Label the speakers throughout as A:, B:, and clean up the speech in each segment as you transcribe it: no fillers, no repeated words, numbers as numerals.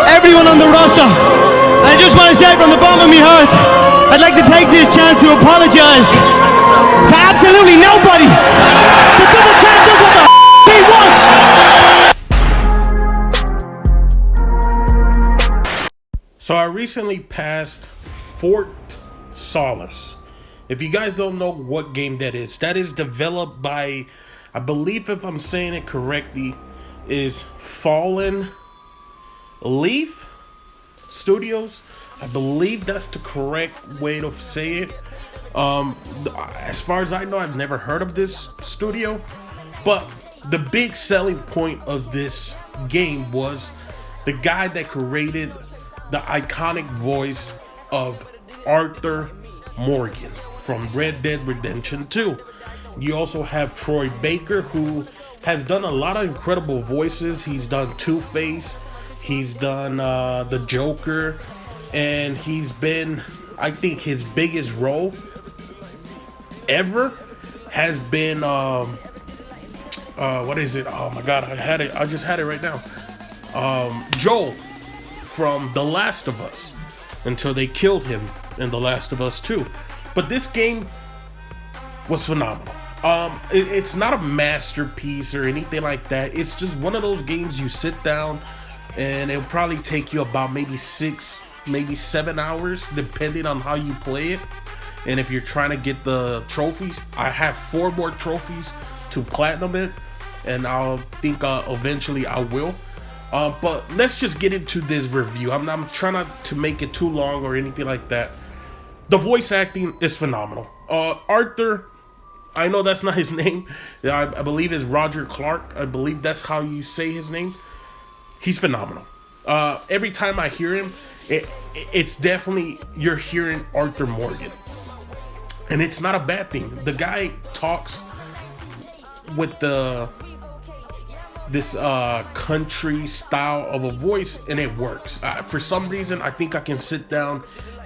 A: everyone on the roster. I just want to say from the bottom of my heart, I'd like to take this chance to apologize to absolutely nobody. The double champ does what the he wants.
B: So I recently passed Fort Solis. If you guys don't know what game that is developed by, I believe if I'm saying it correctly, is Fallen Leaf Studios. I believe that's the correct way to say it. As far as I know, I've never heard of this studio, but the big selling point of this game was the guy that created the iconic voice of Arthur Morgan from Red Dead Redemption 2. You also have Troy Baker, who has done a lot of incredible voices. He's done Two-Face, he's done the Joker, and he's been, I think his biggest role ever has been what is it? Oh my god, I just had it right now. Joel from The Last of Us, until they killed him in The Last of Us 2. But this game was phenomenal. It's not a masterpiece or anything like that. It's just one of those games you sit down and it'll probably take you about maybe 6, maybe 7 hours, depending on how you play it. And if you're trying to get the trophies, I have 4 more trophies to platinum it, and I'll think eventually I will. But let's just get into this review. I'm trying not to make it too long or anything like that. The voice acting is phenomenal. Arthur, I know that's not his name. I believe it's Roger Clark. I believe that's how you say his name. He's phenomenal. Every time I hear him, it's definitely, you're hearing Arthur Morgan. And it's not a bad thing. The guy talks with this country style of a voice, and it works. For some reason, I think I can sit down,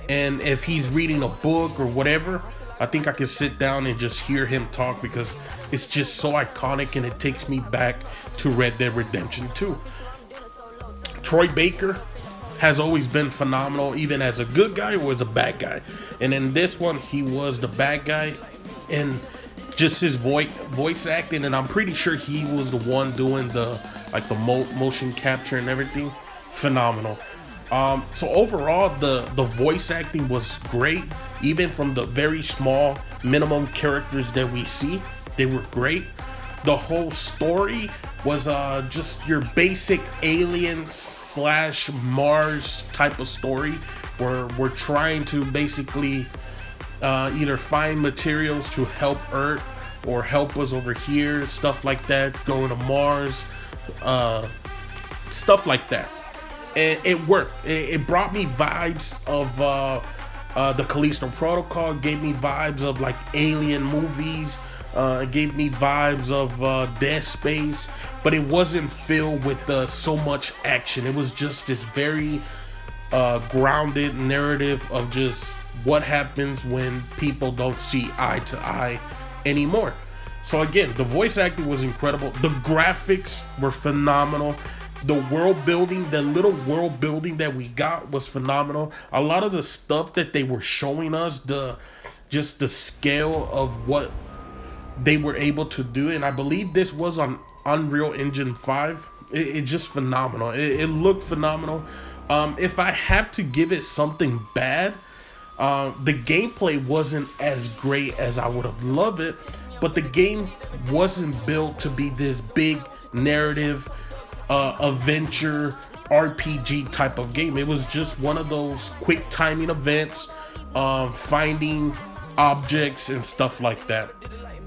B: and if he's reading a book or whatever, I think I can sit down and just hear him talk, because it's just so iconic and it takes me back to Red Dead Redemption 2. Troy Baker has always been phenomenal, even as a good guy or as a bad guy. And in this one, he was the bad guy, and just his voice acting, and I'm pretty sure he was the one doing the motion capture and everything. Phenomenal. So overall, the voice acting was great. Even from the very small minimum characters that we see, they were great. The whole story was just your basic alien / Mars type of story, where we're trying to basically either find materials to help Earth or help us over here, stuff like that, going to Mars, stuff like that. And it worked. It brought me vibes of the Callisto Protocol. It gave me vibes of like alien movies. It gave me vibes of Dead Space, but it wasn't filled with so much action. It was just this very grounded narrative of just what happens when people don't see eye to eye anymore. So again, the voice acting was incredible. The graphics were phenomenal. The world building, the little world building that we got was phenomenal. A lot of the stuff that they were showing us, just the scale of what they were able to do, and I believe this was on Unreal Engine 5. It's just phenomenal. It looked phenomenal. If I have to give it something bad, the gameplay wasn't as great as I would have loved it, but the game wasn't built to be this big narrative adventure RPG type of game. It was just one of those quick timing events, finding objects and stuff like that.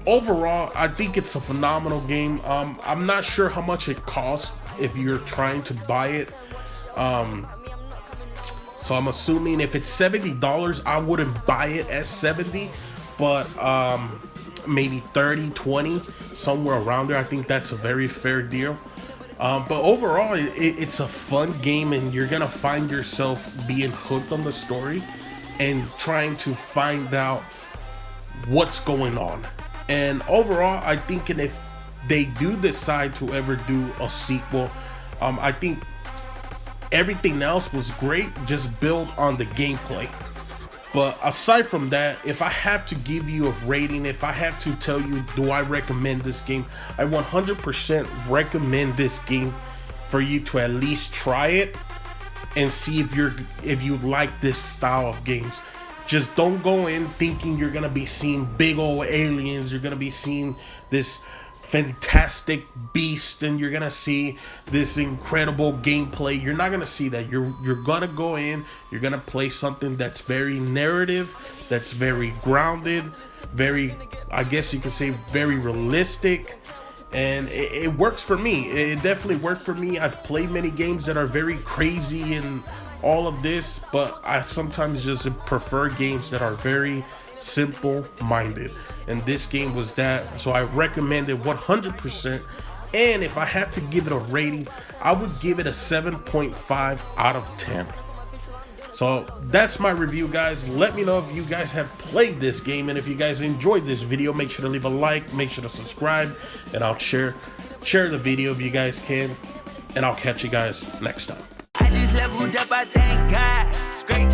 B: Overall, I think it's a phenomenal game. I'm not sure how much it costs if you're trying to buy it. So I'm assuming if it's $70, I wouldn't buy it at 70, but maybe 30, 20, somewhere around there. I think that's a very fair deal. But overall, it's a fun game, and you're gonna find yourself being hooked on the story and trying to find out what's going on. And overall, I think, and if they do decide to ever do a sequel, I think Everything else was great, just built on the gameplay. But aside from that, if I have to give you a rating, if I have to tell you, do I recommend this game? I 100% recommend this game for you to at least try it and see if you like this style of games. Just don't go in thinking you're gonna be seeing big old aliens, you're gonna be seeing this fantastic beast, and you're gonna see this incredible gameplay. You're not gonna see that. You're gonna go in, you're gonna play something that's very narrative, that's very grounded, very, I guess you could say, very realistic. And it works for me. It definitely worked for me. I've played many games that are very crazy and all of this, but I sometimes just prefer games that are very simple-minded, and this game was that. So I recommend it 100%. And if I had to give it a rating, I would give it a 7.5 out of 10. So that's my review, guys. Let me know if you guys have played this game, and if you guys enjoyed this video, make sure to leave a like, make sure to subscribe, and I'll share the video if you guys can, and I'll catch you guys next time.
C: I just leveled up, I thank God. Straight